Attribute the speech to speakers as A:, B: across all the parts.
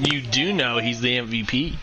A: You do know he's the MVP.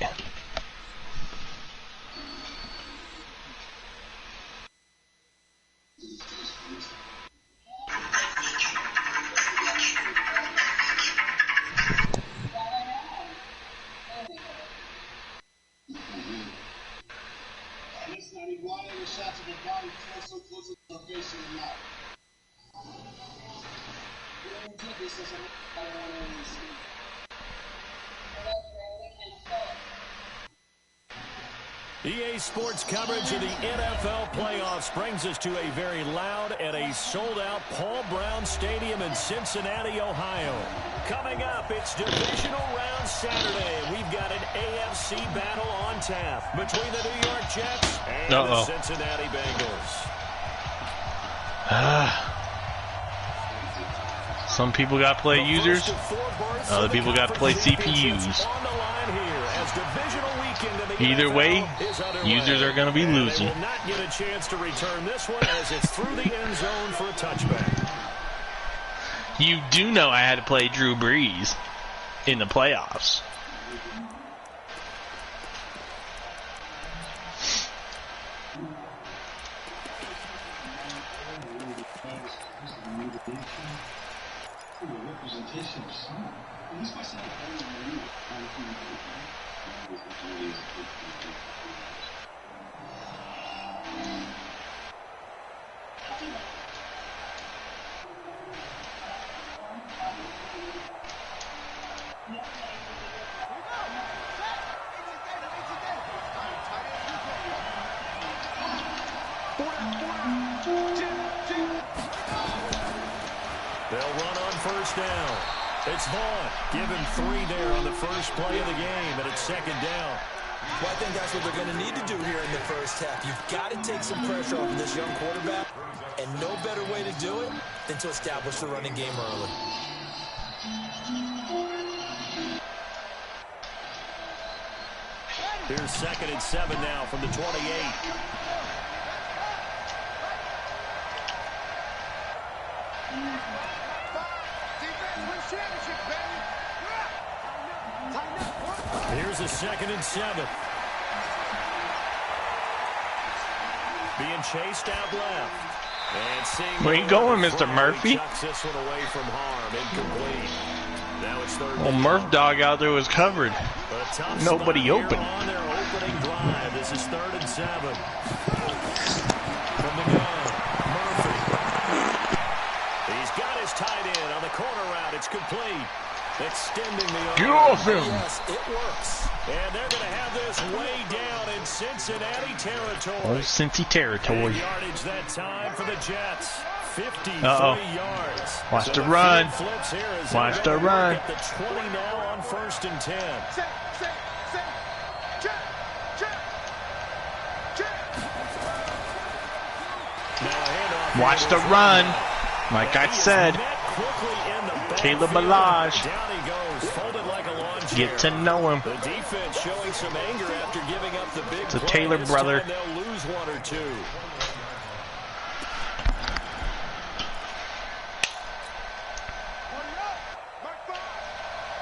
B: EA Sports coverage of the NFL playoffs brings us to a very loud and a sold-out Paul Brown Stadium in Cincinnati, Ohio. Coming up, it's divisional round Saturday. We've got an AFC battle on tap between the New York Jets and the Cincinnati Bengals.
A: Some people got to play users. Other people got to play CPUs. Either way, users are going to be losing.
B: Will not get a chance to return this one as it's through the end zone for a touchback.
A: You do know I had to play Drew Brees in the playoffs.
B: They'll run on first down. It's Vaughn. Give him 3 there on the first play of the game, and it's second down.
C: Well, I think that's what they're going to need to do here in the first half. You've got to take some pressure off of this young quarterback, and no better way to do it than to establish the running game early.
B: Here's 2nd and 7 now from the 28. Here's a 2nd and 7. Being chased out left. And seeing
A: where you going, Mr. Murphy?
B: This one away from harm. Incomplete. Now it's third.
A: Well, Murph Dog out there was covered. Nobody open.
B: On their opening drive. This is 3rd and 7. From the gun, Murphy. He's got his tight end on the corner route. It's complete. Extending the arm.
A: Get off him.
C: Yes, it works.
B: And they're going to have this way down in Cincinnati territory.
A: Oh, Cincy territory.
B: Yardage that time for the Jets. 53 yards.
A: Watch the run. Watch the run.
B: Get the 20 now on 1st and 10.
A: Watch the run. Like I said, Caleb Balaj. Get to know him.
B: The defense showing some anger after giving up the big
A: It's a Taylor brother.
B: They'll lose 1 or 2.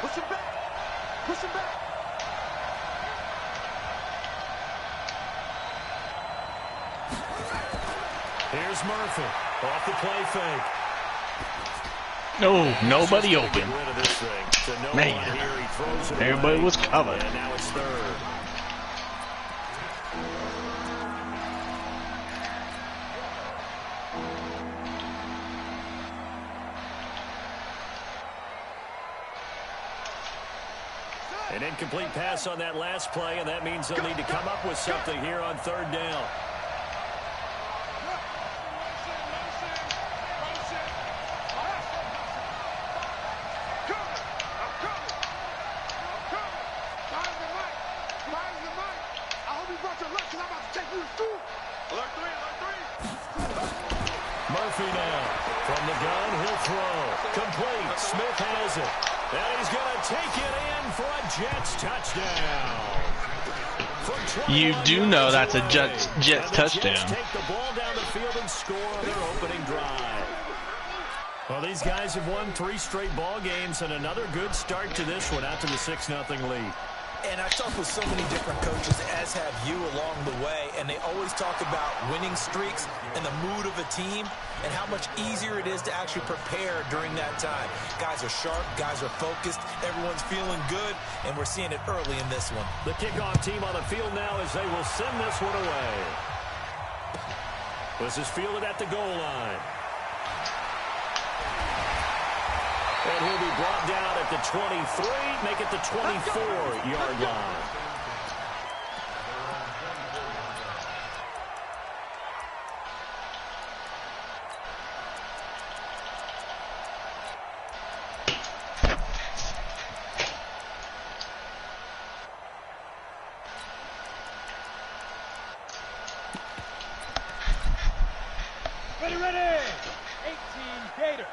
D: Push him back. Push him back.
B: Here's Murphy off the play fake.
A: No, nobody open. Man, everybody was covered.
B: And now it's 3rd. An incomplete pass on that last play, and that means they'll need to come up with something here on 3rd down. Murphy now from the gun, he'll throw. Complete. Smith has it. And he's going to take it in for a Jets touchdown.
A: You do know that's a Jets touchdown.
B: Take the ball down the field and score on their opening drive. Well, these guys have won 3 straight ball games and another good start to this one out to the 6-0 lead.
C: And I've talked with so many different coaches, as have you along the way, and they always talk about winning streaks and the mood of a team and how much easier it is to actually prepare during that time. Guys are sharp, guys are focused, everyone's feeling good, and we're seeing it early in this one.
B: The kickoff team on the field now as they will send this one away. This is fielded at the goal line. And he'll be brought down at the 23, make it the 24-yard line.
D: Ready. 18 Gator.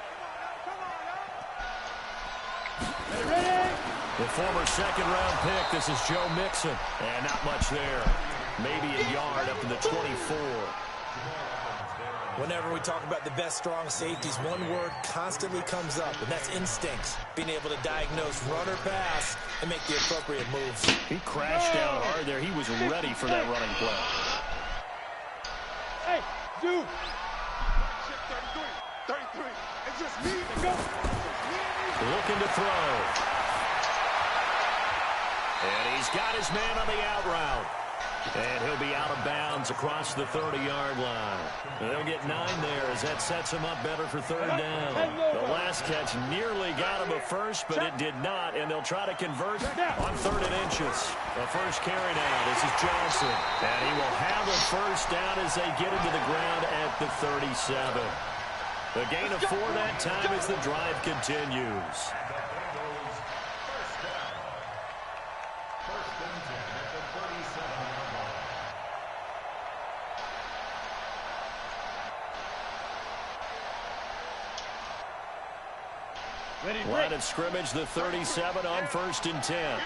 B: The former second-round pick, this is Joe Mixon. And not much there. Maybe a yard up to the 24.
C: Whenever we talk about the best strong safeties, one word constantly comes up, and that's instincts. Being able to diagnose run or pass and make the appropriate moves.
B: He crashed down hard there. He was ready for that running play.
D: Hey, dude. 33. It's just me. Go.
B: Looking to throw. And he's got his man on the out route. And he'll be out of bounds across the 30-yard line. They'll get 9 there as that sets him up better for third down. The last catch nearly got him a first, but it did not, and they'll try to convert on 3rd and inches. The first carry now. This is Johnson. And he will have a first down as they get into the ground at the 37. The gain of 4 that time as the drive continues. Line of scrimmage, the 37 on 1st and 10.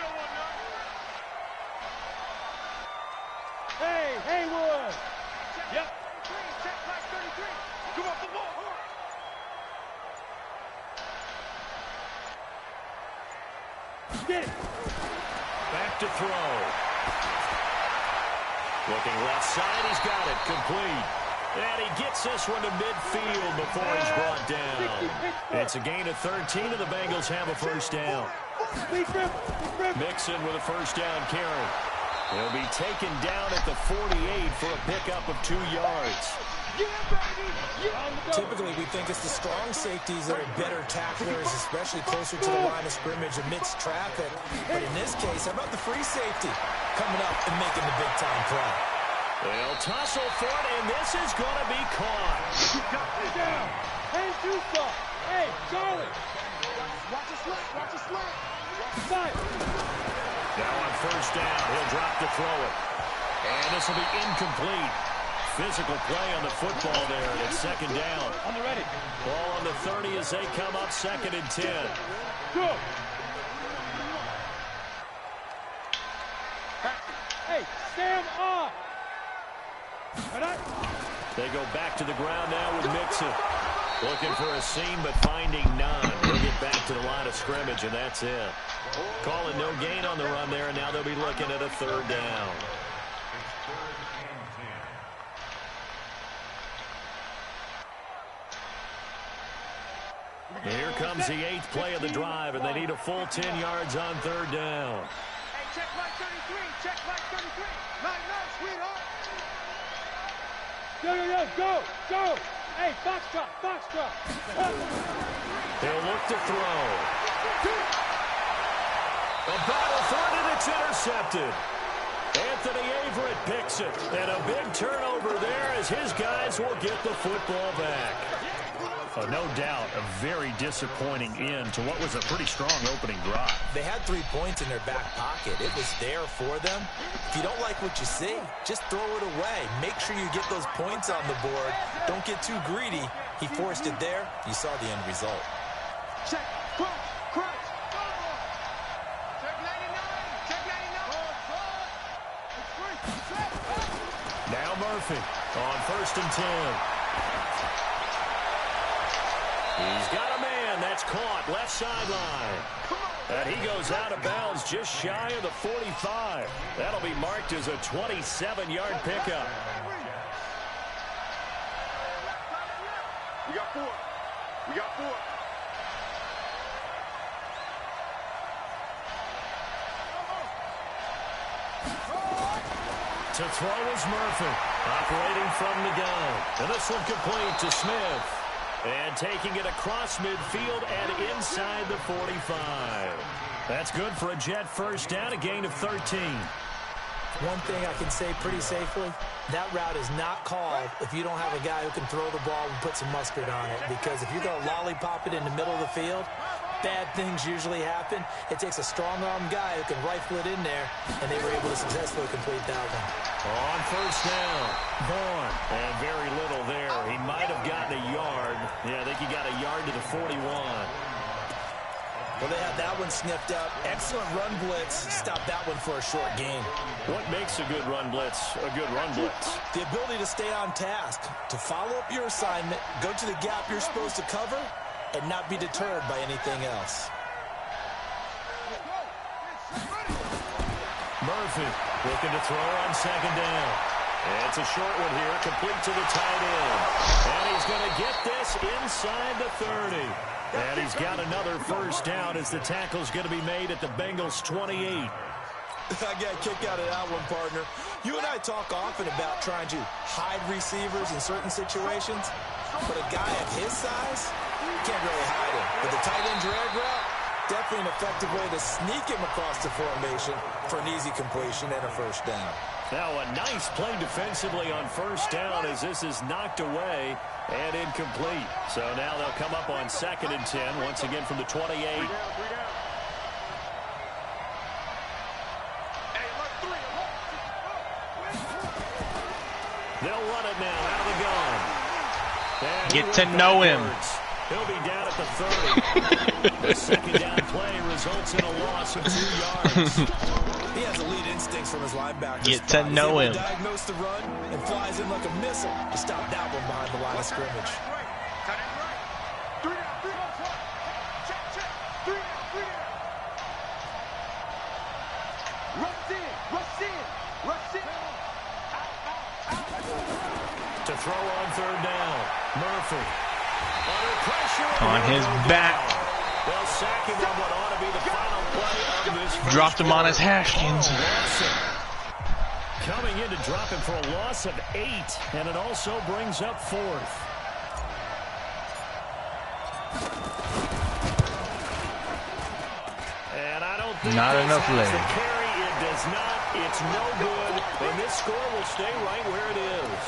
D: Hey, Haywood. Yep. Check class 33. Come off the ball. Get it.
B: Back to throw. Looking left side, he's got it, complete. And he gets this one to midfield before he's brought down. It's a gain of 13, and the Bengals have a first down. Mixon with a first down carry. He'll be taken down at the 48 for a pickup of 2 yards.
C: Typically, we think it's the strong safeties that are better tacklers, especially closer to the line of scrimmage amidst traffic. But in this case, how about the free safety coming up and making the big-time play?
B: They'll tussle for it, and this is going to be caught.
D: Down. Hey, Tufa. Hey, Charlie. Watch the slant. Watch the slant. Fire.
B: Now on first down, he'll drop to throw it. And this will be incomplete. Physical play on the football there, and it's 2nd down.
D: On the ready.
B: Ball on the 30 as they come up 2nd and 10.
D: Go. Hey, stand up.
B: They go back to the ground now with Mixon. Looking for a seam, but finding none. They'll get back to the line of scrimmage, and that's it. Calling no gain on the run there, and now they'll be looking at a 3rd down. Here comes the 8th play of the drive, and they need a full 10 yards on 3rd down.
D: Hey, check line 33. Check line 33. Nice, sweetheart. Go. Hey, box drop.
B: They'll look to throw. A battle for it, and it's intercepted. Anthony Averett picks it, and a big turnover there as his guys will get the football back. No doubt, a very disappointing end to what was a pretty strong opening drive.
C: They had 3 points in their back pocket. It was there for them. If you don't like what you see, just throw it away. Make sure you get those points on the board. Don't get too greedy. He forced it there. You saw the end result.
D: Check, crunch. Check 99.
B: Now Murphy on 1st and 10. He's got a man. That's caught. Left sideline. And he goes out of bounds just shy of the 45. That'll be marked as a 27-yard pickup.
D: We got 4. We got 4.
B: To throw is Murphy, operating from the gun. And this one complete to Smith. And taking it across midfield and inside the 45. That's good for a Jet first down, a gain of 13.
C: One thing I can say pretty safely, that route is not called if you don't have a guy who can throw the ball and put some mustard on it. Because if you're going to lollipop it in the middle of the field, bad things usually happen. It takes a strong-arm guy who can rifle it in there, and they were able to successfully complete that one.
B: On first down, Vaughn. And very little there. He might have gotten a yard. Yeah, I think he got a yard to the 41.
C: Well, they had that one sniffed up. Excellent run blitz. Stop that one for a short gain.
B: What makes a good run blitz a good run blitz?
C: The ability to stay on task, to follow up your assignment, go to the gap you're supposed to cover, and not be deterred by anything else.
B: Murphy looking to throw on second down. It's a short one here, complete to the tight end. And he's going to get this inside the 30. And he's got another first down as the tackle's going to be made at the Bengals' 28.
C: I got a kick out of that one, partner. You and I talk often about trying to hide receivers in certain situations, but a guy of his size, you can't really hide him. But the tight end drag route, definitely an effective way to sneak him across the formation for an easy completion and a first down.
B: Now a nice play defensively on first down as this is knocked away and incomplete. So now they'll come up on 2nd and 10, once again from the 28. They'll run it now out of the gun. And
A: get to know him.
B: He'll be down at the 30. The second down play results in a loss of 2 yards.
C: He has elite instincts from his linebacker.
A: Get to know him.
C: Diagnose the run and flies in like a missile to stop that one behind the line of scrimmage.
B: To throw on third down, Murphy. Under pressure.
A: On his back.
B: They'll sack him on what ought to be the final play of this.
A: Dropped him on his Haskins.
B: Coming in to drop him for a loss of 8, and it also brings up 4th. And I don't think
A: not enough leg.
B: The carry, it does not. It's no good, and this score will stay right where it is.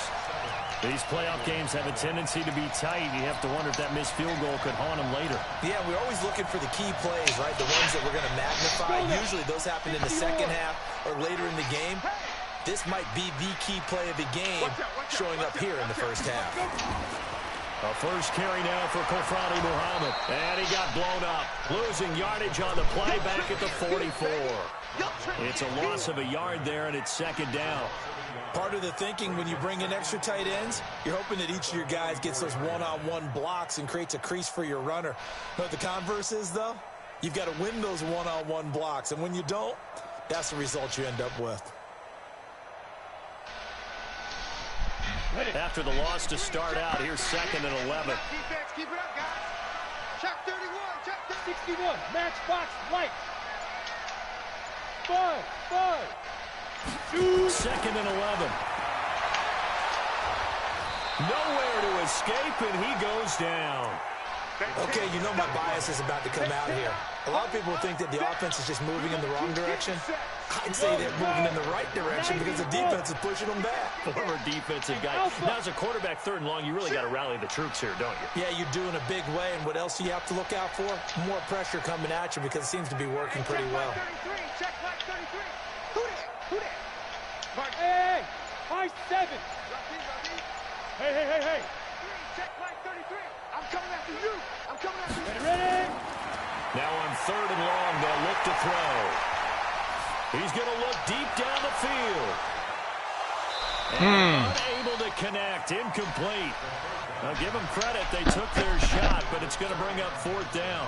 B: These playoff games have a tendency to be tight. You have to wonder if that missed field goal could haunt them later.
C: Yeah, we're always looking for the key plays, right? The ones that we're going to magnify. Usually those happen in the second half or later in the game. This might be the key play of the game showing up here in the first half.
B: A first carry now for Kofrani Muhammad. And he got blown up. Losing yardage on the play back at the 44. It's a loss of a yard there, and it's second down.
C: Part of the thinking when you bring in extra tight ends, you're hoping that each of your guys gets those one-on-one blocks and creates a crease for your runner. You know what the converse is, though? You've got to win those one-on-one blocks, and when you don't, that's the result you end up with.
B: After the loss to start out, here's 2nd and 11.
D: Defense, keep it up, guys. Check 31, check 61. Match box, light. 5.
B: 2nd and 11. Nowhere to escape, and he goes down.
C: Okay, you know my bias is about to come out here. A lot of people think that the offense is just moving in the wrong direction. I'd say they're moving in the right direction because the defense is pushing them back.
B: Former defensive guy. Now, as a quarterback, 3rd and long, you really got to rally the troops here, don't you?
C: Yeah, you do in a big way. And what else do you have to look out for? More pressure coming at you because it seems to be working pretty well.
D: Check like 33. Who that? Hey, high 7. Hey. Check like 33. I'm coming after you. Ready?
B: Now on 3rd and long, they'll look to throw. He's going to look deep down the field. And unable to connect. Incomplete. Now give them credit. They took their shot, but it's going to bring up 4th down.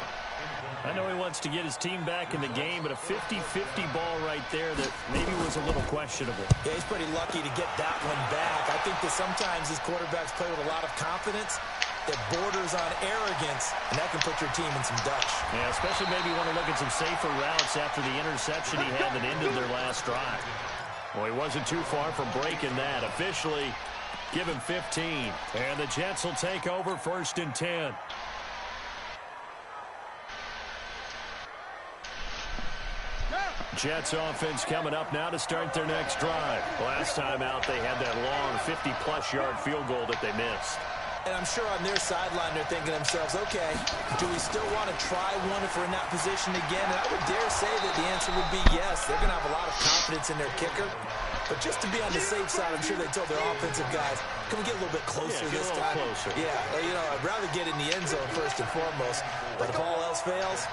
B: I know he wants to get his team back in the game, but a 50-50 ball right there that maybe was a little questionable.
C: Yeah, he's pretty lucky to get that one back. I think that sometimes these quarterbacks play with a lot of confidence that borders on arrogance, and that can put your team in some dutch.
B: Yeah, especially maybe want to look at some safer routes after the interception he had that ended their last drive. Well, he wasn't too far from breaking that. Officially, give him 15. And the Jets will take over 1st and 10. Jets offense coming up now to start their next drive. Last time out, they had that long 50-plus yard field goal that they missed.
C: And I'm sure on their sideline they're thinking to themselves, okay, do we still want to try one if we're in that position again? And I would dare say that the answer would be yes. They're going to have a lot of confidence in their kicker. But just to be on the safe side, I'm sure they told their offensive guys, can we get a little bit closer this time?
B: Closer.
C: Yeah, you know, I'd rather get in the end zone first and foremost. But if all else fails,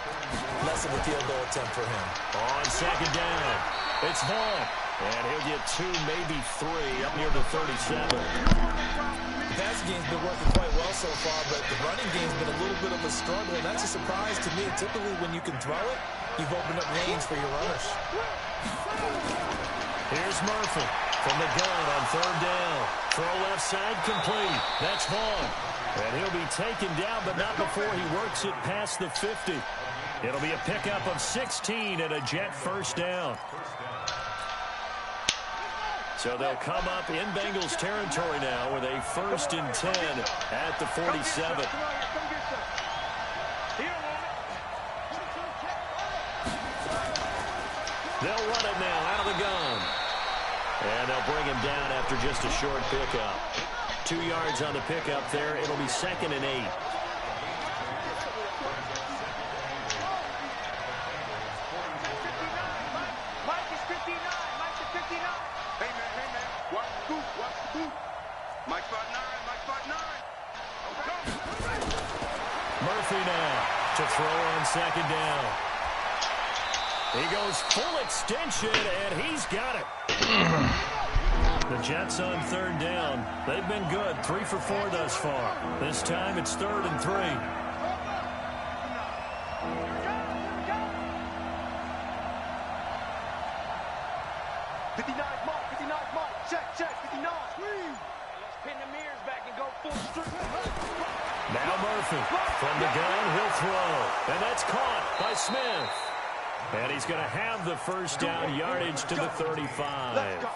C: less of a field goal attempt for him.
B: On 2nd down, it's Vaughn. And he'll get 2, maybe 3, up near the 37.
C: The passing game's been working quite well so far, but the running game's been a little bit of a struggle, and that's a surprise to me. Typically, when you can throw it, you've opened up lanes for your runners.
B: Here's Murphy from the gun on 3rd down. Throw left side complete. That's Vaughn. And he'll be taken down, but not before he works it past the 50. It'll be a pickup of 16 and a Jet 1st down. So they'll come up in Bengals territory now with a 1st and 10 at the 47. They'll run it now out of the gun. And they'll bring him down after just a short pickup. 2 yards on the pickup there. It'll be 2nd and 8. Murphy now to throw on 2nd down. He goes full extension, and he's got it. The Jets on 3rd down. They've been good, 3 for 4 thus far. This time it's 3rd and 3. Now Murphy from the gun, he'll throw. And that's caught by Smith. And he's going to have the 1st down yardage to the 35.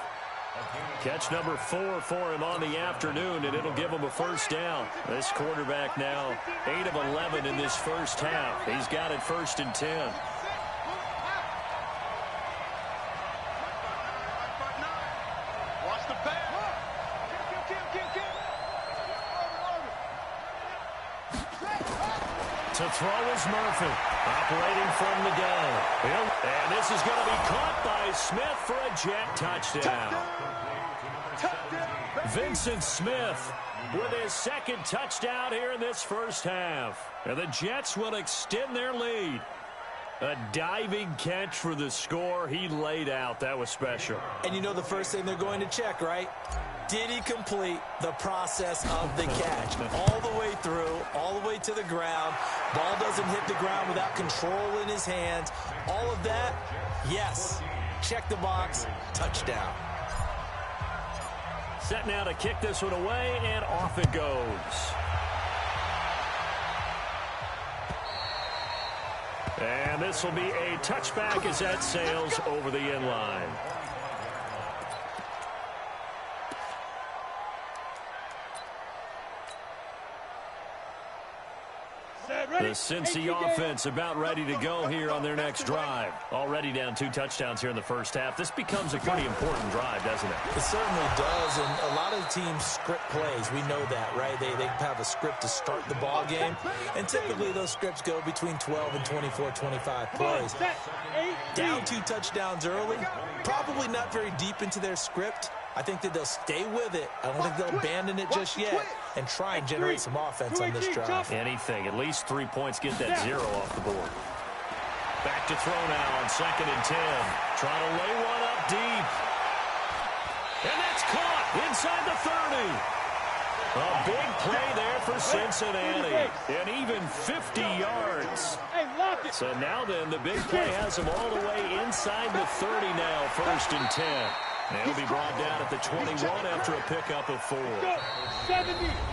B: Catch number 4 for him on the afternoon, and it'll give him a 1st down. This quarterback now 8 of 11 in this first half. He's got it 1st and 10. To throw is Murphy, operating from the gun. And this is going to be caught by Smith for a Jet touchdown. Vincent Smith with his 2nd touchdown here in this first half. And the Jets will extend their lead. A diving catch for the score. He laid out. That was special.
C: And you know the first thing they're going to check, right? Did he complete the process of the catch? All the way through, all the way to the ground. Ball doesn't hit the ground without control in his hands. All of that, yes. Check the box, touchdown.
B: Set now to kick this one away, and off it goes. And this will be a touchback as that sails over the end line. The Cincy offense about ready to go here on their next drive. Already down 2 touchdowns here in the first half. This becomes a pretty important drive, doesn't it?
C: It certainly does, and a lot of teams script plays. We know that, right? They have a script to start the ball game, and typically those scripts go between 12 and 24, 25 plays. Down 2 touchdowns early, probably not very deep into their script. I think that they'll stay with it. I don't think they'll abandon it just yet and try and generate some offense on this drive.
B: Anything. At least 3 points. Get that 0 off the board. Back to throw now on 2nd and 10. Trying to lay one up deep. And that's caught inside the 30. A big play there for Cincinnati. And even 50 yards. So now then, the big play has them all the way inside the 30 now, 1st and 10. They'll be brought down at the 21 after a pickup of 4.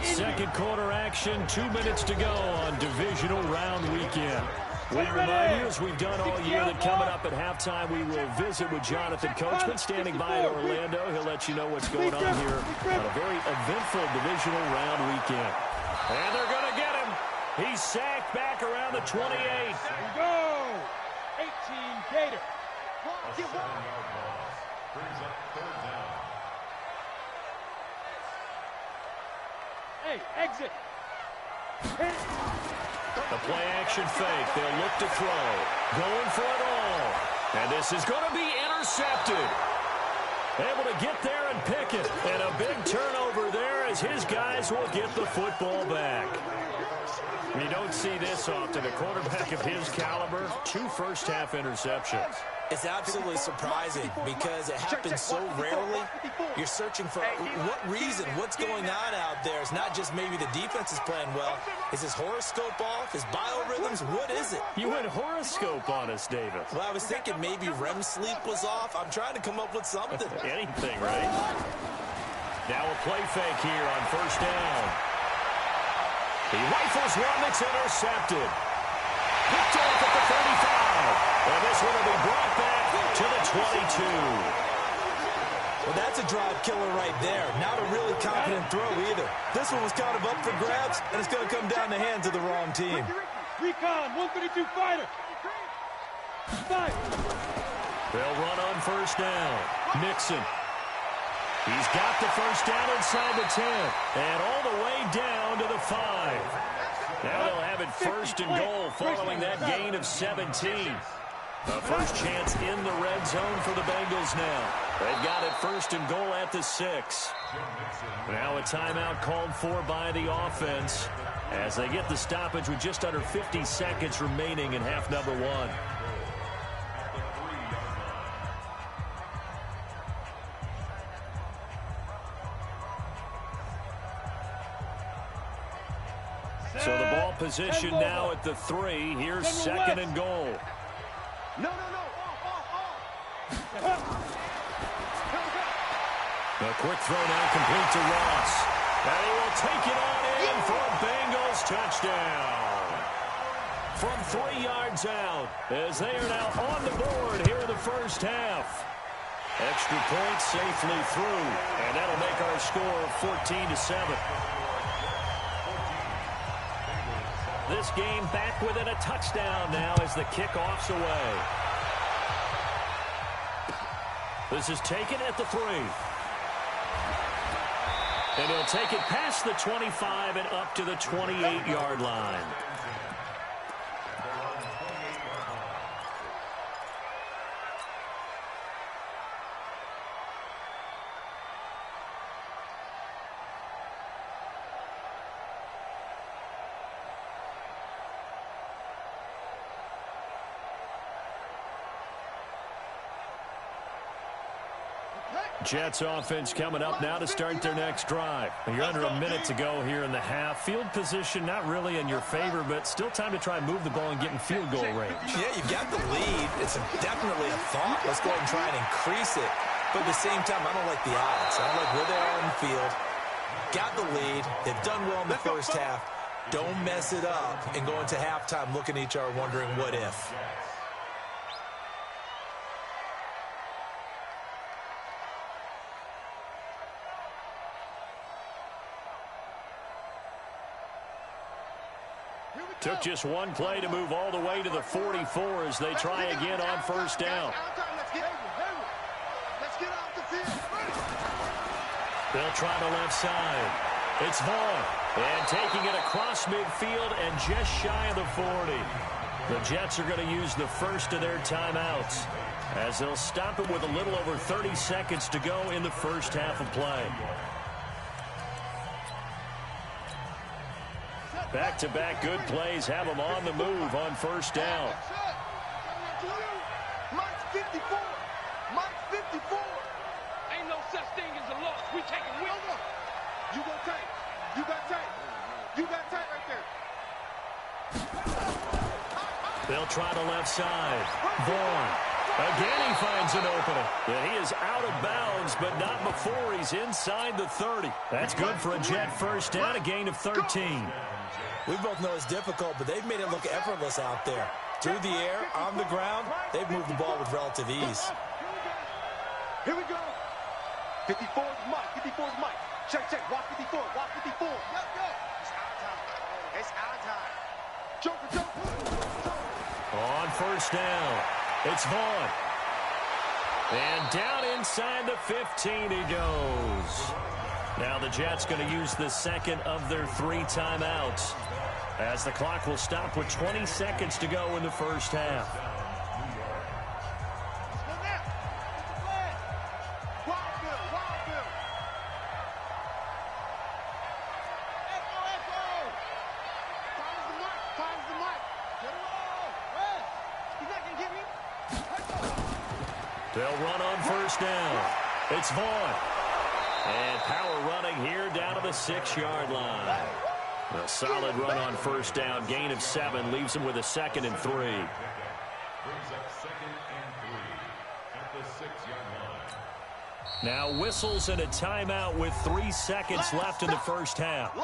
B: Second quarter action, 2 minutes to go on divisional round weekend. We remind you, as we've done all year, that coming up at halftime, we will visit with Jonathan Coachman standing by in Orlando. He'll let you know what's going on here on a very eventful divisional round weekend. And they're going to get him. He's sacked back around the 28.
D: Here we go. 18 Gator. Hey, exit.
B: The play action fake. They'll look to throw. Going for it all. And this is going to be intercepted. Able to get there and pick it. And a big turnover there as his guys will get the football back. You don't see this often. A quarterback of his caliber, 2 first-half interceptions.
C: It's absolutely surprising because it happens so rarely. You're searching for what reason, what's going on out there. It's not just maybe the defense is playing well. Is his horoscope off? His biorhythms? What is it?
B: You went horoscope on us, David.
C: Well, I was thinking maybe REM sleep was off. I'm trying to come up with something.
B: Anything, right? Now a play fake here on 1st down. He rifles one that's intercepted. Picked off at the 35. And this one will be brought back to the 22.
C: Well, that's a drive killer right there. Not a really confident throw either. This one was kind of up for grabs, and it's going to come down the hands of the wrong team.
D: Recon, 132 fighter. 5.
B: They'll run on 1st down. Nixon. He's got the 1st down inside the 10. And all the way down to the 5. Now they'll have it 1st and goal following that gain of 17. The first chance in the red zone for the Bengals now. They've got it 1st and goal at the 6. Now a timeout called for by the offense as they get the stoppage with just under 50 seconds remaining in half number 1. So the ball position now at the 3. Here's 2nd and goal.
D: No.
B: A quick throw now complete to Ross. And he will take it on in for a Bengals touchdown. From 3 yards out as they are now on the board here in the 1st half. Extra point safely through. And that'll make our score 14-7. This game back within a touchdown now as the kickoff's away. This is taken at the 3. And he'll take it past the 25 and up to the 28-yard line. Jets offense coming up now to start their next drive. You're under a minute to go here in the half. Field position not really in your favor, but still time to try and move the ball and get in field goal range.
C: Yeah, you've got the lead. It's definitely a thought. Let's go ahead and try and increase it. But at the same time, I don't like the odds. I don't like where they are in the field. Got the lead. They've done well in the first half. Don't mess it up and go into halftime looking at each other wondering what if.
B: Took just one play to move all the way to the 44 as they try again on 1st down. They'll try the left side. It's Vaughn. And taking it across midfield and just shy of the 40. The Jets are going to use the first of their timeouts as they'll stop it with a little over 30 seconds to go in the first half of play. Back-to-back good plays have them on the move on 1st down.
D: Mike's 54. Mike's 54. Ain't no such thing is a loss. We take a win.
E: You go tight. You got tight. You got tight right there.
B: They'll try the left side. Vaughn. Again, he finds an opening. And he is out of bounds, but not before he's inside the 30. That's good for a Jet first down, a gain of 13.
C: We both know it's difficult, but they've made it look effortless out there. Through the air, on the ground, they've moved the ball with relative ease.
E: Here we go. 54 is Mike. 54 is Mike. Check. Walk 54. Walk 54. Yo. It's our time. Joker.
B: On first down, it's Vaughn. And down inside the 15 he goes. Now the Jets going to use the second of their 3 timeouts, as the clock will stop with 20 seconds to go in the first half. They'll run on first down. It's Vaughn. And power running here down to the 6-yard line. A solid run on first down. Gain of 7 leaves him with a 2nd and 3.
F: Brings up 2nd and 3 at the 6-yard line.
B: Now whistles and a timeout with 3 seconds left in the first half.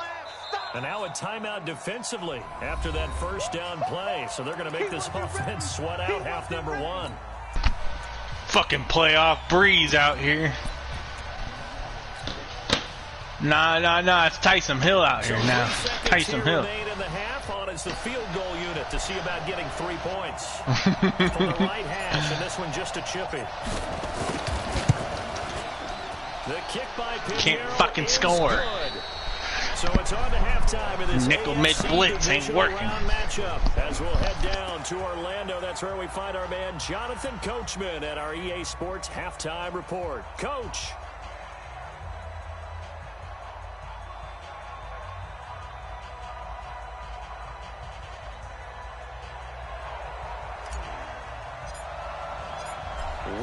B: And now a timeout defensively after that first down play. So they're going to make this offense sweat out half number 1.
A: Fucking playoff breeze out here. Nah. It's Tyson Hill out here now. Tyson Hill.
B: In the half on is the field goal unit to see about getting 3 points. From the right hash, and this one just a chippy. The kick by Pinheiro
A: Can't fucking score.
B: Good. So it's on to halftime in this
A: Nickel mid blitz ain't working.
B: Matchup. As we'll head down to Orlando, that's where we find our man Jonathan Coachman at our EA Sports halftime report. Coach.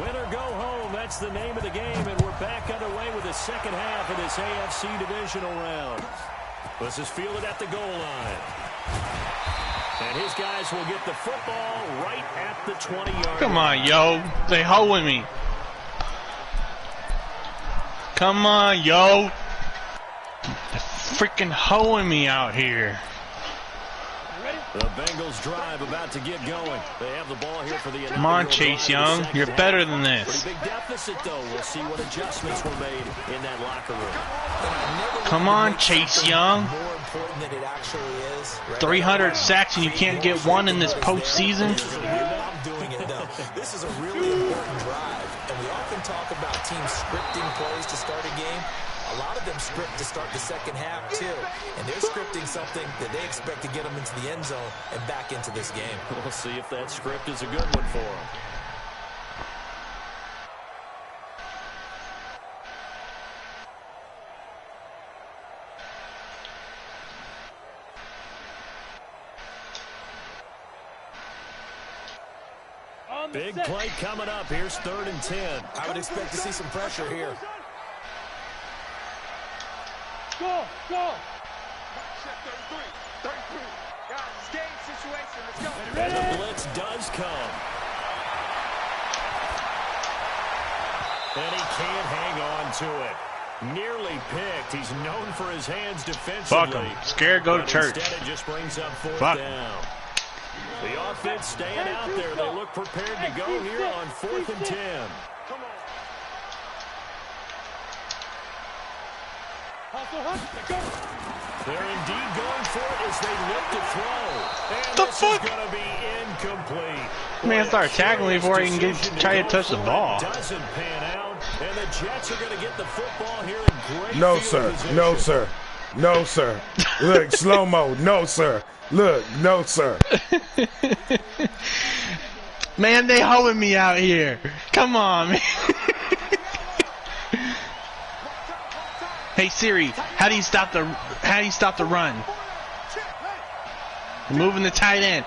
B: Win or go home, that's the name of the game, and we're back underway with the second half of this AFC divisional round. This is fielded at the goal line. And his guys will get the football right at the 20-yard line.
A: Come on, yo. They hoeing me. Come on, yo. They're freaking hoeing me out here.
B: The Bengals drive about to get going. They have the ball here for the...
A: Come on, Chase Young. You're better than this.
B: Pretty big deficit, though. We'll see what adjustments were made in that locker room.
A: Come on, Chase Young.
C: More important than it actually is.
A: 300 sacks and you can't get one in this postseason?
C: I'm doing it, though. This is a really important drive, and we often talk about teams scripting plays to start a game. A lot of them script to start the second half, too. And they're scripting something that they expect to get them into the end zone and back into this game.
B: We'll see if that script is a good one for them. Big play coming up. Here's 3rd and 10.
C: I would expect to see some pressure here.
D: Go!
E: Check 33. Guys, it's game situation. Let's go.
B: And the blitz does come. And he can't hang on to it. Nearly picked. He's known for his hands defensively.
A: Fuck him. Scared, go to church.
B: Instead, it just brings up 4th
A: Fuck.
B: down. The offense staying out there. They look prepared to go here on 4th and 10.
E: Come on.
B: They're indeed going for it as they look to throw. And
A: The
B: this
A: fuck?
B: is going to be incomplete.
A: Man, start tackling me before I can try to touch the ball.
B: Doesn't pan out, and the Jets are going to get the football here in great
G: No,
B: field
G: sir.
B: position.
G: No, sir. No, sir. Look, slow-mo. No, sir. Look, no, sir.
A: Man, they hoeing me out here. Come on, man. Hey Siri, how do you stop the run? Moving the tight end.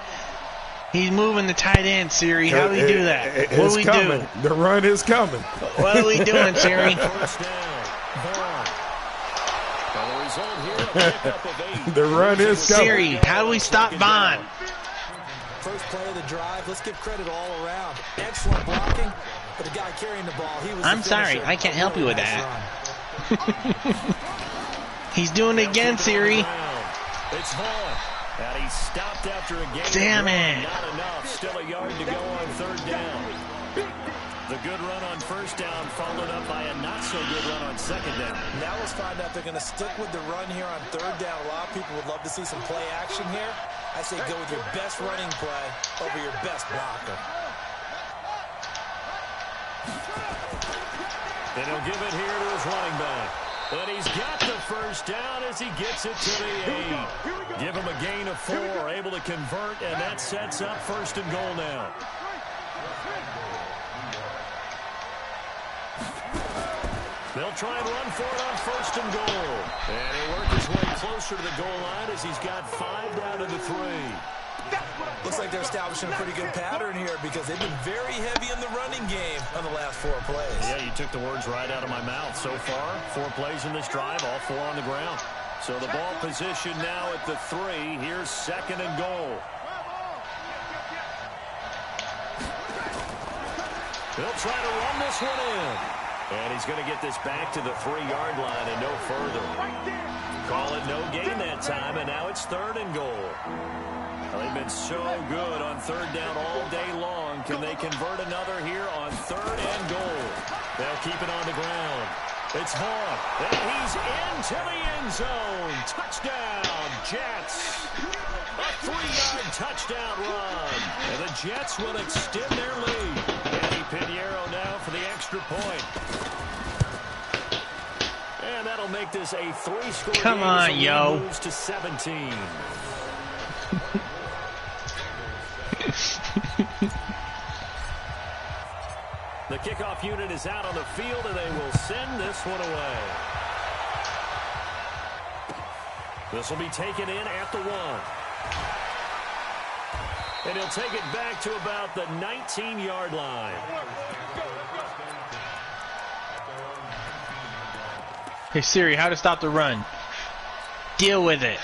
A: He's moving the tight end, Siri. How do we do that? What do we do?
G: The run is coming.
A: What are we doing, Siri?
B: First down. The result here, a pickup of 8.
G: The run is coming.
A: Siri, how do we stop Vaughn?
C: First play of the drive. Let's give credit all around. Excellent blocking, but the guy carrying the ball, he was
A: I'm sorry, I can't help you with that. He's doing it again, Siri.
B: It's Vaughn. And he stopped after a game.
A: Damn it.
B: Not enough. Still a yard to go on third down. The good run on first down followed up by a not-so-good run on second down.
C: Now let's find out they're going to stick with the run here on third down. A lot of people would love to see some play action here. I say go with your best running play over your best blocker.
B: And he'll give it here to his running back. And he's got the first down as he gets it to the 8. Give him a gain of 4, able to convert, and that sets up first and goal now. They'll try and run for it on first and goal. And he'll work his way closer to the goal line as he's got 5 down to the 3.
C: Looks like they're establishing a pretty good pattern here because they've been very heavy in the running game on the last 4 plays.
B: Yeah, you took the words right out of my mouth. So far, 4 plays in this drive, all 4 on the ground. So the ball position now at the 3. Here's second and goal. He'll try to run this one in. And he's going to get this back to the 3-yard line and no further. Call it no gain that time, and now it's third and goal. They've been so good on third down all day long. Can they convert another here on third and goal? They'll keep it on the ground. It's Vaughn, and he's into the end zone. Touchdown, Jets. A 3-yard touchdown run. And the Jets will extend their lead. Danny Pinheiro now for the extra point. And that'll make this a 3-score game.
A: Come on, yo.
B: Moves to 17. The kickoff unit is out on the field, and they will send this one away. This will be taken in at the 1. And he'll take it back to about the 19-yard line.
A: Hey, Siri, how to stop the run? Deal with it.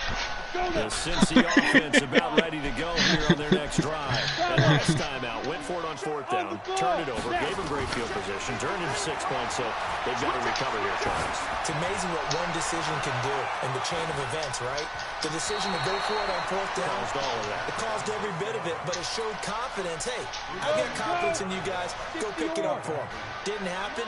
B: The Cincy offense about ready to go here on their next drive. And last time out, went for it on 4th down, turned it over, gave them great field position, turned into 6 points, so they've got to recover here, Charles.
C: It's amazing what one decision can do in the chain of events, right? The decision to go for it on 4th down.
B: Caused all of that.
C: It caused every bit of it, but it showed confidence. Hey, I got confidence in you guys. Go pick it up for them. Didn't happen.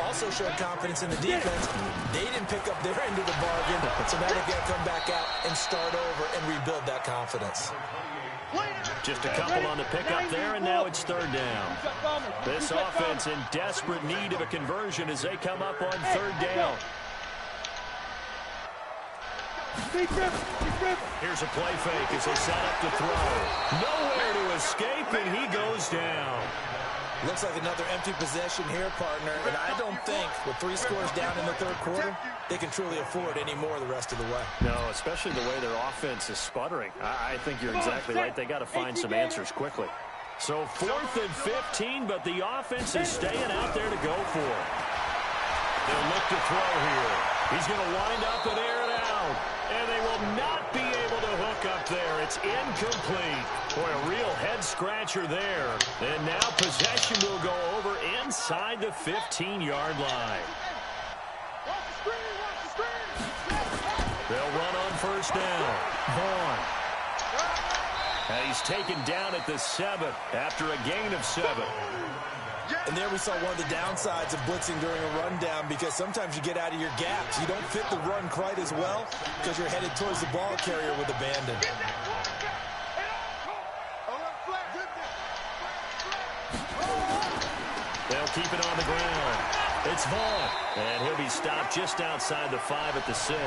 C: Also showed confidence in the defense. They didn't pick up their end of the bargain, so now they've got to come back out and start over and rebuild that confidence.
B: Just a couple on the pickup there, and now it's third down. This offense in desperate need of a conversion as they come up on third down. Here's a play fake as they set up to throw. Nowhere to escape, and he goes down.
C: Looks like another empty possession here, partner, and I don't think with 3 scores down in the third quarter, they can truly afford any more the rest of the way.
B: No, especially the way their offense is sputtering. I think you're exactly right. They got to find some answers quickly. So 4th and 15, but the offense is staying out there to go for it. They'll look to throw here. He's going to wind up and air it out, and they will not be able to hook up there. It's incomplete. Boy, a real head-scratcher there. And now possession will go over inside the 15-yard line. They'll run on first down. Vaughn. And he's taken down at the 7 after a gain of 7.
C: And there we saw one of the downsides of blitzing during a rundown because sometimes you get out of your gaps. You don't fit the run quite as well because you're headed towards the ball carrier with abandon.
B: They'll keep it on the ground. It's Vaughn. And he'll be stopped just outside the 5 at the 6.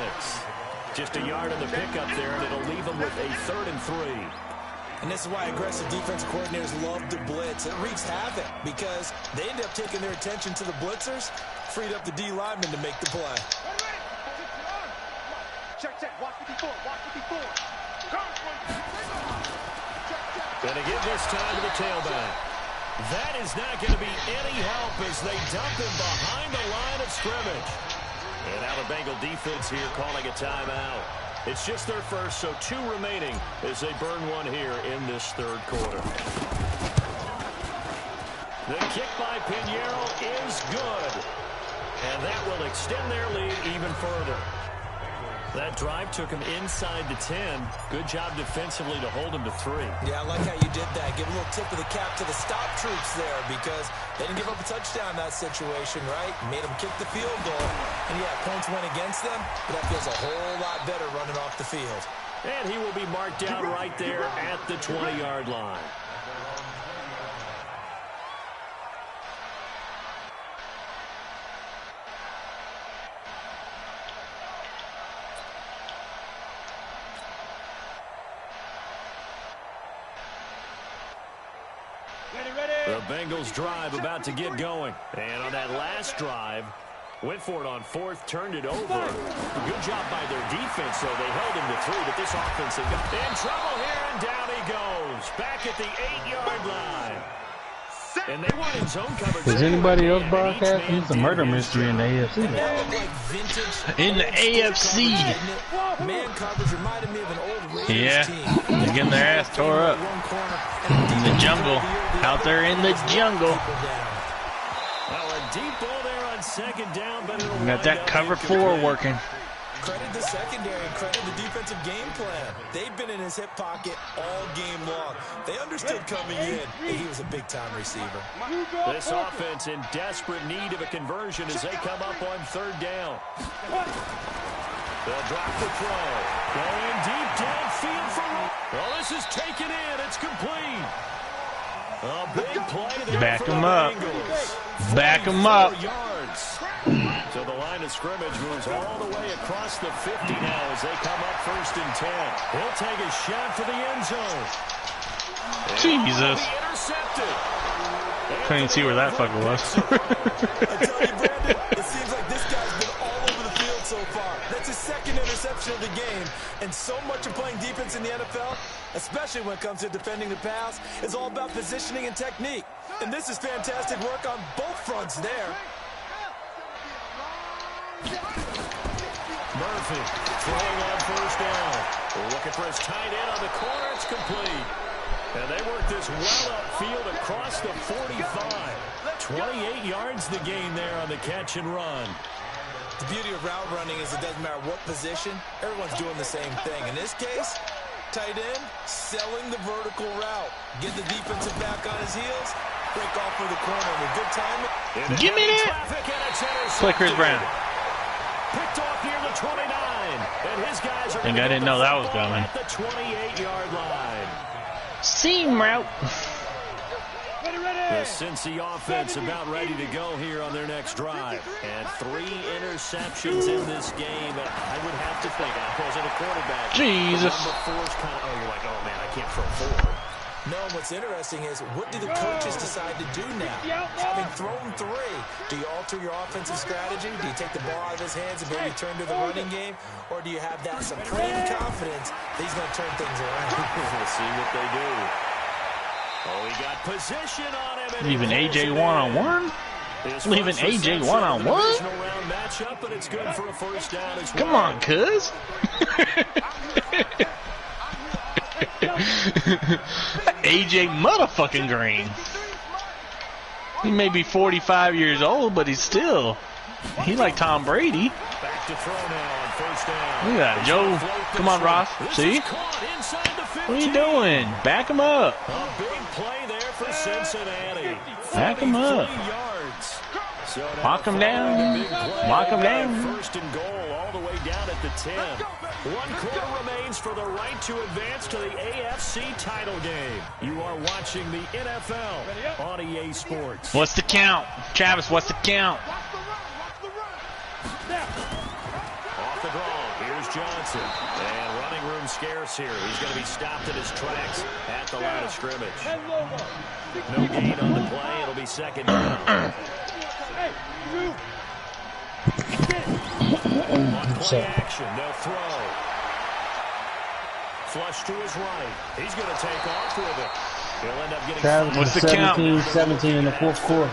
B: Just a yard on the pickup there, and it'll leave them with a 3rd and 3.
C: And this is why aggressive defensive coordinators love to blitz. It wreaks havoc because they end up taking their attention to the blitzers, freed up the D lineman to make the play.
E: Check, check. Watch 54. Watch 54.
B: Going to give this time to the tailback. That is not going to be any help as they dump him behind the line of scrimmage. And now the Bengal defense here calling a timeout. It's just their first, so 2 remaining as they burn one here in this third quarter. The kick by Pinheiro is good. And that will extend their lead even further. That drive took him inside the 10. Good job defensively to hold him to 3.
C: Yeah, I like how you did that. Give a little tip of the cap to the stop troops there because they didn't give up a touchdown in that situation, right? Made them kick the field goal. And, yeah, points went against them, but that feels a whole lot better running off the field.
B: And he will be marked down right there at the 20-yard line. The Bengals drive about to get going. And on that last drive, went for it on 4th, turned it over. Good job by their defense, though. They held him to 3, but this offense has got in trouble here, and down he goes. Back at the 8-yard line. And they want his zone coverage.
H: Is anybody else broadcasting? It's a murder mystery in the AFC.
A: In the AFC.
C: Man coverage reminded me of an old Raiders team.
A: They're getting their ass tore up. In the jungle. Out there in the jungle.
B: Well, a deep ball there on 2nd down, but it'll
A: got that cover 4 working.
C: Credit the secondary and credit the defensive game plan. They've been in his hip pocket all game long. They understood coming in that he was a big-time receiver.
B: This offense in desperate need of a conversion as they come up on 3rd down. They'll drop the throw. Going deep downfield for... Well, this is taken in. It's complete. A big play there.
A: Back
B: for
A: him
B: the
A: up.
B: Bengals.
A: Back him up.
B: Yards. So the line of scrimmage moves all the way across the 50 now as they come up 1st and 10. He'll take a shot for the end zone.
A: Jesus.
B: Intercepted.
A: Couldn't see where that fucker was.
C: I tell you, Brandon, it seems like this guy's been all over the field so far. That's his 2nd interception of the game. And so much of playing defense in the NFL, especially when it comes to defending the pass, is all about positioning and technique. And this is fantastic work on both fronts there.
B: Murphy throwing on 1st down. Looking for his tight end on the corner. It's complete. And they work this well upfield across the 45. 28 yards the gain there on the catch and run.
C: The beauty of route running is it doesn't matter what position. Everyone's doing the same thing. In this case, tight end selling the vertical route. Get the defensive back on his heels. Break off for the corner with good timing.
A: Give me that. Play Chris Brown.
B: Picked off near the 29. And his guys are
A: Think I didn't know that was coming.
B: at the 28-yard line.
A: Seam route.
B: The Cincy offense about ready to go here on their next drive. And 3 interceptions in this game. And I would have to think, I wasn't a quarterback.
A: Jesus.
B: Number 4's kind of, you're like, oh man, I can't throw 4.
C: No, what's interesting is what do the coaches decide to do now? Having thrown 3, do you alter your offensive strategy? Do you take the ball out of his hands and maybe turn to the running game? Or do you have that supreme confidence that he's going to turn things around?
B: We'll see what they do. Oh, he got position on him.
A: Leaving AJ one-on-one? Leaving AJ one-on-one?
B: Matchup, but it's good for a 1st down as well.
A: Come on, cuz. AJ motherfucking Green. He may be 45 years old, but he like Tom Brady.
B: Back to throw now on 1st down.
A: Look at that, Joe. Come on, Ross. See? What are you doing? Back him up.
B: A big play there for Cincinnati.
A: Back him up.
B: So
A: Lock him down. Lock him down.
B: 1st and goal all the way down at the 10. 1 quarter remains for the right to advance to the AFC title game. You are watching the NFL on EA Sports.
A: What's the count? Travis, what's the count?
B: Off the draw, here's Johnson. And running room scarce here. He's going to be stopped in his tracks at the line of scrimmage. No gain on the play. It'll be 2nd down. On play action, they'll throw. Flush to his right. He's going to take off with it. He'll end up getting
H: Travis
A: What's the
H: 17 in the fourth quarter.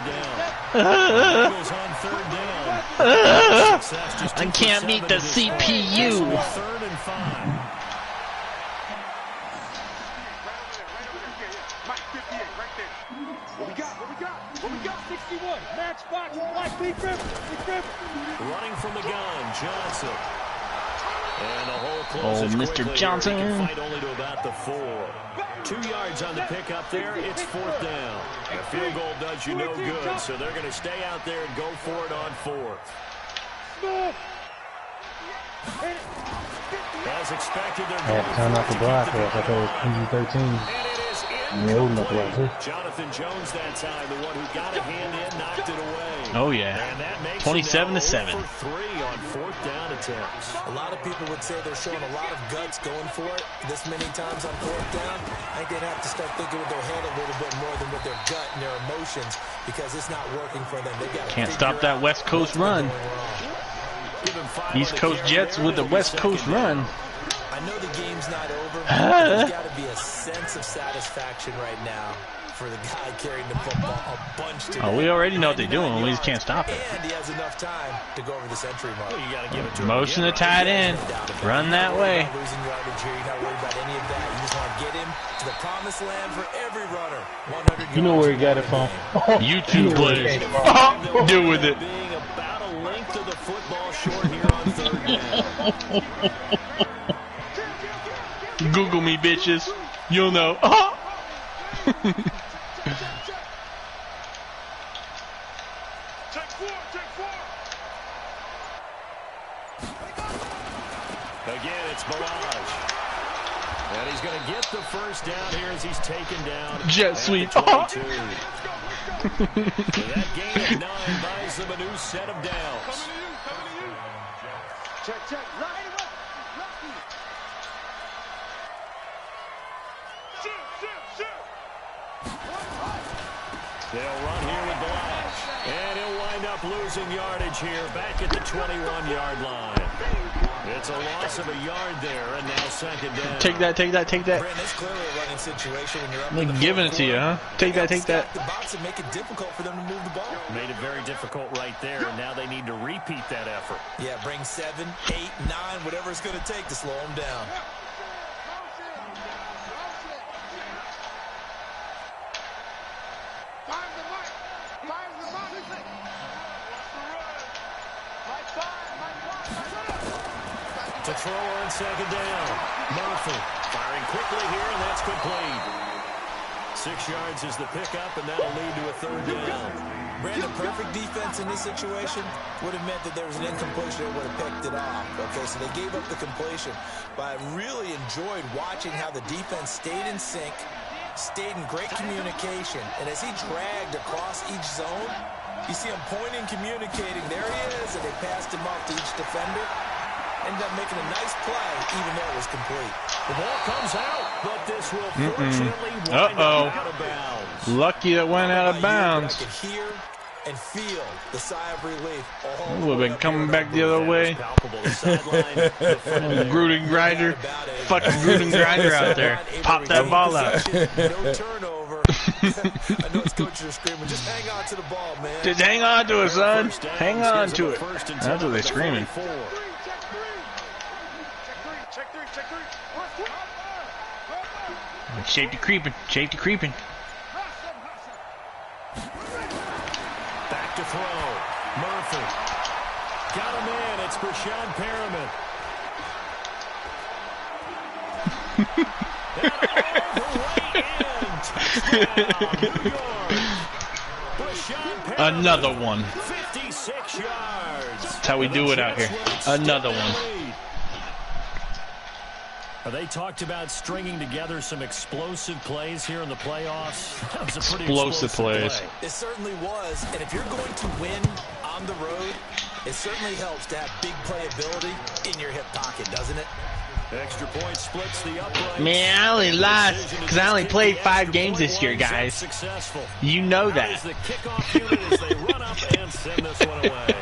B: Eagles on third down.
A: I can't beat the CPU.
B: Third and 5.
D: What we got? 61. Match box. Like Big River.
B: Running from the gun, Johnson. And the hole closes
A: Mr.
B: quickly.
A: Johnson.
B: He can fight only to about the 4. 2 yards on the pickup there. It's fourth down. A field goal does you no good, so they're going to stay out there and go for it on fourth. As expected, they're going
H: Time out the broadcast. I thought it was PG-13. Yeah, old enough to watch this.
B: Jonathan Jones that time, the one who got a hand in, knocked it away.
A: Oh yeah, 27-7.
B: 3 on fourth down attempts.
C: A lot of people would say they're showing a lot of guts going for it this many times on fourth down. I think they'd have to start thinking with their head a little bit more than with their gut and their emotions because it's not working for them. They've got to
A: Can't stop that West Coast run. East Coast Jets with the West Coast run.
C: I know the game's not over, but there's got to be a sense of satisfaction right now for the guy carrying the football a bunch today.
A: Oh, we already know what they're doing. We just can't stop it.
C: And he has enough time to go over the century mark.
B: Well, you got to give it to him.
A: Motion the tight end. Run that way.
C: You're not losing yardage here. You're not worried about any of that. You just want to get him to the promised land for every runner. 100
H: You know where he got it from.
A: YouTube plays. Deal with it.
B: Being about a length of the football short here on third down.
A: Google me, bitches. You'll know.
B: Again, it's Barrage. And he's going to get the first down here as he's taken down.
A: Jet
B: at
A: sweep.
B: the 22. That gain of 9 buys them a new set of downs.
E: Check.
B: They'll run here with Barrage. And he'll wind up losing yardage here back at the 21-yard line. It's a loss of a yard there, and now second down.
A: Take that.
C: Brandon, it's clearly a running situation when you're up in the
A: Giving it to you, huh? Take that.
C: Stack the box and make it difficult for them to move the ball.
B: Made it very difficult right there, and now they need to repeat that effort.
C: Yeah, bring 7, 8, 9, whatever it's going to take to slow them down.
B: To throw on second down. Murphy firing quickly here, and that's complete. 6 yards is the pickup, and that'll lead to a third down.
C: Brandon, perfect defense in this situation would have meant that there was an incompletion that would have picked it off. Okay, so they gave up the completion. But I really enjoyed watching how the defense stayed in sync, stayed in great communication, and as he dragged across each zone, you see him pointing, communicating. There he is, and they passed him off to each defender. Ended up making a nice play, even though it was complete.
B: The ball comes out, but this will fortunately wind up out of bounds.
A: Lucky that went out of bounds.
C: I could hear and feel the sigh of relief.
A: Would have been coming back the other way. Gruden grinder. Fucking Gruden grinder out there. Pop that ball out.
C: No turnover. I know his coaches are screaming, just hang on to the ball, man.
A: Just hang on to it, son. Hang on to it. That's what they're screaming. Safety creeping.
B: Back to throw. Murphy. Got a man. It's Brashad Perriman.
A: Another one.
B: 56 yards.
A: That's how we do it out here. Another one.
B: They talked about stringing together some explosive plays here in the playoffs. That was a pretty
A: explosive plays.
B: play.
C: It certainly was. And if you're going to win on the road, it certainly helps to have big playability in your hip pocket, doesn't it?
B: Extra point splits the upright.
A: Man, I only lost because I only played 5 games this year, guys. You know that.
B: The kickoff unit as they run up and send this one away.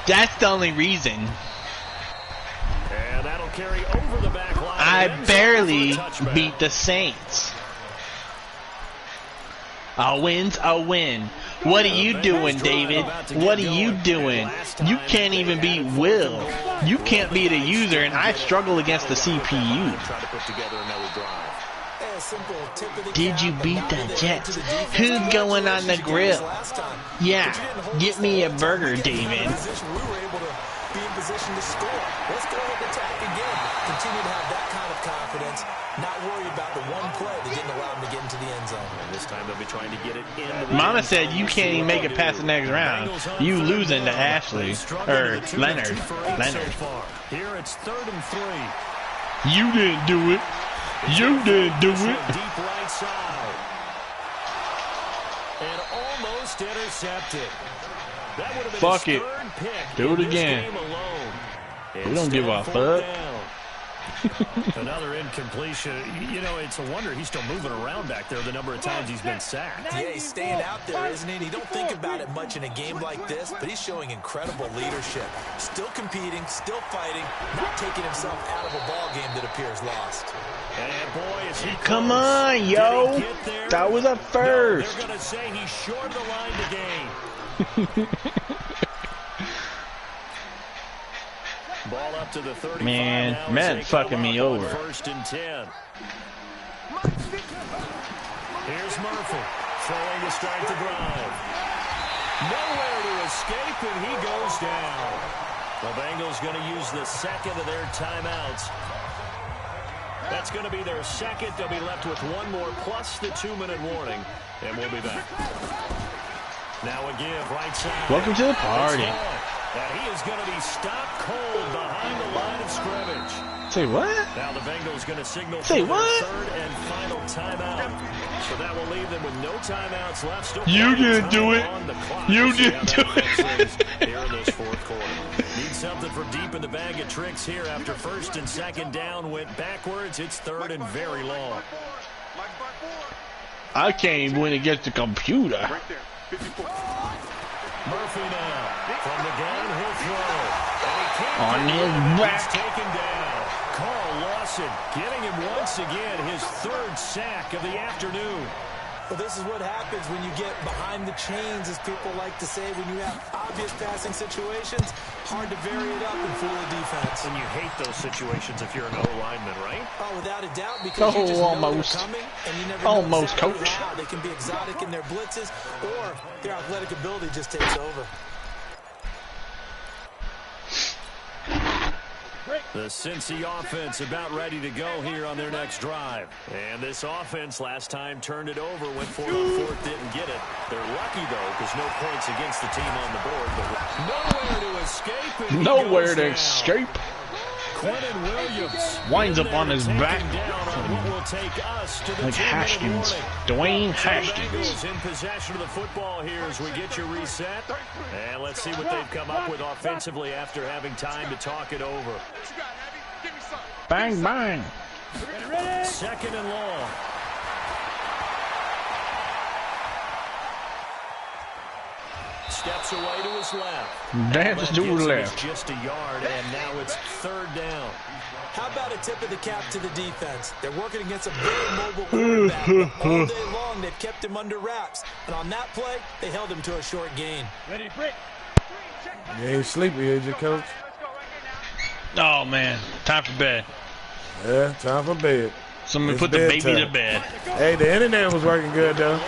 A: That's the only reason.
B: And that'll They'll carry over the back line.
A: I barely beat the Saints. A win's a win. What are you doing, David? What are you doing? You can't even beat Will. You can't beat a user, and I struggle against the CPU. Did you beat the Jets? Who's going on the grill? Yeah, get me a burger, David.
C: Be in position to score. Let's go ahead and attack again. Continue to have that kind of confidence. Not worry about the one play that didn't allow him to get into the end zone.
B: And this time they'll be trying to get it in.
A: Mama said you can't even make it past the next round. You losing to Ashley or Leonard.
B: Here it's 3rd and 3.
A: You didn't do it. You didn't do it.
B: Deep right side. And almost intercepted. That would have been
A: Fuck
B: his
A: it.
B: third pick.
A: Do it again. We don't give a fuck.
B: Another incompletion. You know, it's a wonder he's still moving around back there the number of times he's been sacked.
C: Yeah, he's staying out there, isn't he? You don't think about it much in a game like this, but he's showing incredible leadership. Still competing, still fighting, not taking himself out of a ball game that appears lost.
B: And boy, is he
A: Come on, yo. That was a first.
B: No, they're going to say he's short of the line to gain. Ball up to the 35.
A: Man fucking me over.
B: 1st and 10. Here's Murphy throwing to start the drive. Nowhere to escape, and he goes down. The Bengals going to use the second of their timeouts. That's going to be their second. They'll be left with one more plus the 2-minute warning, and we'll be back. Now a give right side.
A: Welcome to the party.
B: And he is going to be stopped cold behind the line of scrimmage.
A: Say what?
B: Now the Bengals going to signal
A: Say
B: for their
A: what?
B: 3rd and final timeout. So that will leave them with no timeouts left. Still
A: You didn't do it. You didn't do it.
B: Here in this 4th quarter. Need something from deep in the bag of tricks here after 1st and 2nd down went backwards. It's 3rd and very long.
A: I can't even win against the computer.
B: Murphy now from the gun, he'll throw. And he can't
A: On his back.
B: He's taken down. Carl Lawson getting him once again, his 3rd sack of the afternoon.
C: Well, this is what happens when you get behind the chains, as people like to say. When you have obvious passing situations, hard to vary it up and fool the defense.
B: And you hate those situations if you're an O-lineman, right?
C: Oh, without a doubt, because you just know they're coming, and you never know exactly
A: coach.
C: how. They can be exotic in their blitzes, or their athletic ability just takes over.
B: The Cincy offense about ready to go here on their next drive. And this offense last time turned it over, went 4 on 4th, didn't get it. They're lucky, though, because no points against the team on the board. But nowhere to escape.
A: Nowhere to escape.
B: Quentin Williams
A: winds up on his back.
B: Like
A: Haskins. Dwayne Haskins.
B: In possession of the football here as we get you reset. And let's see what they've come up with offensively after having time to talk it over.
A: Bang, bang.
B: 2nd and long. Steps away to his left.
A: Dance to the left.
B: Just a yard, and now it's 3rd down.
C: How about a tip of the cap to the defense? They're working against a very mobile quarterback. All day long, they've kept him under wraps. And on that play, they held him to a short gain.
D: Ready, break.
G: You ain't sleepy, is you, Coach?
A: Oh, man. Time for bed.
G: Yeah, time for bed.
A: Somebody
G: It's
A: put the baby
G: bedtime.
A: to bed.
G: Hey, the internet was working good, though.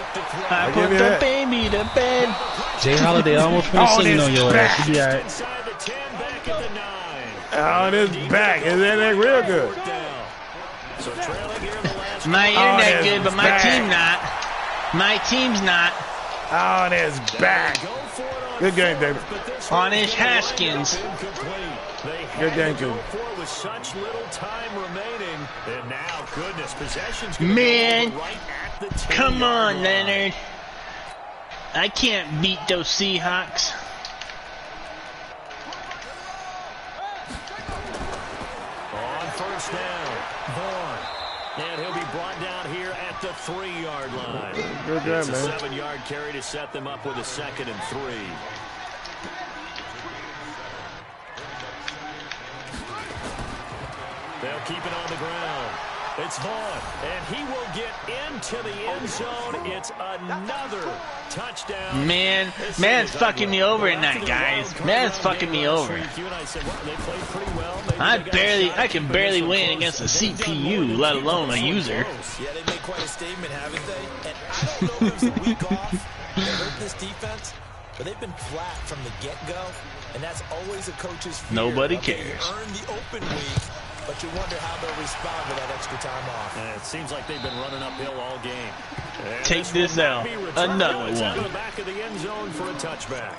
A: I
G: give
A: put
G: you
A: the
G: that.
A: baby to bed.
H: Jay Holiday almost finished singing on your ass. You be all right.
B: Inside the 10, back at the 9.
G: Oh, this back. Is that real good?
B: So trailing here the last
A: My internet
G: that's
A: good, but my
G: bad.
A: team not. My team's not.
G: Oh, that's back.
B: Go for it on
G: Good game, David.
B: but this
A: On
B: one
A: his Haskins.
B: incomplete. They
G: Good
B: had
G: game,
B: to go
G: too.
B: for it with such little time remaining. And now, goodness, possession's
A: Man,
B: go right at the 10-yard
A: come on,
B: line.
A: Leonard. I can't beat those Seahawks.
B: On 1st down, Bourne. And he'll be brought down here at the 3-yard line.
G: Good job,
B: It's a
G: man.
B: 7-yard carry to set them up with a 2nd and 3. They'll keep it on the ground. It's Vaughn, and he will get into the end zone. It's another touchdown.
A: Man's fucking me over at night, guys. Man's fucking me over. I can barely win against a CPU, let alone a user.
C: Yeah, they made quite a statement, haven't they? And I don't know if it was a week off that hurt this defense, but they've been flat from the get-go, and that's always a coach's fear.
A: Nobody
C: Okay,
A: cares.
C: you earn the open week, but you wonder how they'll respond with that extra time off.
B: It seems like they've been running uphill all game. And
A: Take this out. Another
B: It's out of the
A: one.
B: back of the end zone for a touchback.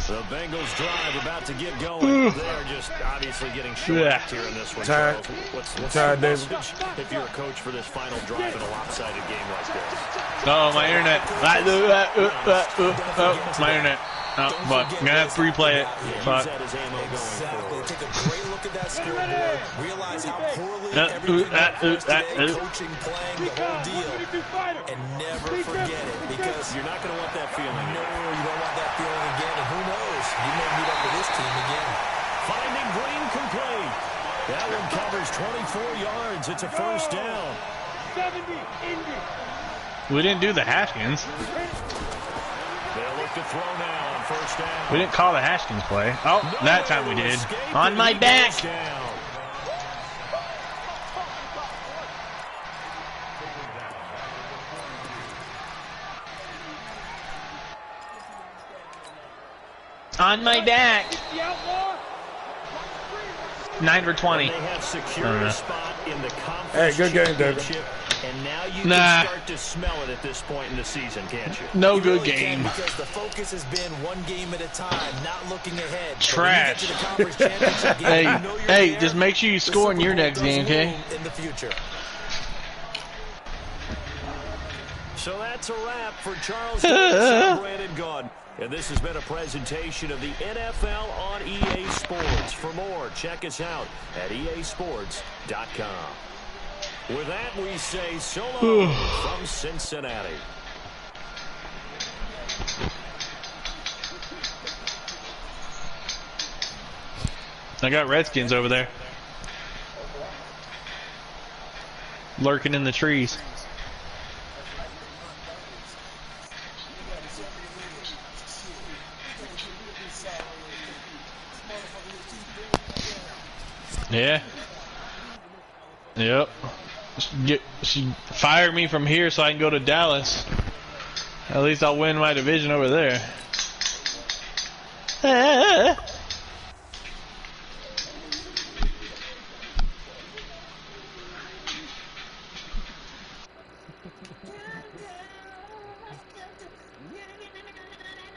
B: The Bengals drive about to get going. They're just obviously getting short here in this one.
G: Tired.
B: What's
G: Tired,
B: the
G: David.
B: message if you're a coach for this final drive in a lopsided game like this?
A: Oh, my internet. My internet. Oh, but I'm gonna have to replay it. Fuck.
C: Exactly. Take a great look at that scoreboard. Realize how poorly everything went today, coaching, playing, the whole deal. And never forget it, because
B: You're not going to want that feeling.
C: no, you don't want that feeling again. And who knows? You may meet up with this team again.
B: Finding Green complete. That one covers 24 yards. It's a first down.
D: 70, Indy.
A: We didn't do the Haskins.
B: They'll look to throw now on first down.
A: We didn't call the Haskins play. Oh, that time we did.
B: Escape,
A: On
B: and
A: my
B: he
A: back.
B: goes down.
A: On my back.
D: The outlaw.
A: 9 for 20.
B: They have secured a spot in the conference
G: Hey, good game, David.
B: championship, and now you
A: Nah.
B: can start to smell it at this point in the season, can't you?
A: No
C: You
A: good
C: really can,
A: game.
C: because the focus has been one game at a time, not looking ahead. But
A: Trash.
C: when you get to the conference championship game,
A: Hey,
C: you know you're
A: hey,
C: there.
A: just make sure you
C: The
A: score in
C: Super
A: your
C: Bowl
A: next game,
C: does
A: okay?
C: loom in the future.
B: So that's a wrap for Charles Davis, Brandon Gaudin. And this has been a presentation of the NFL on EA Sports. For more, check us out at easports.com. With that, we say so long from Cincinnati.
A: I got Redskins over there. Lurking in the trees. Yeah. Yep. She fired me from here so I can go to Dallas. At least I'll win my division over there.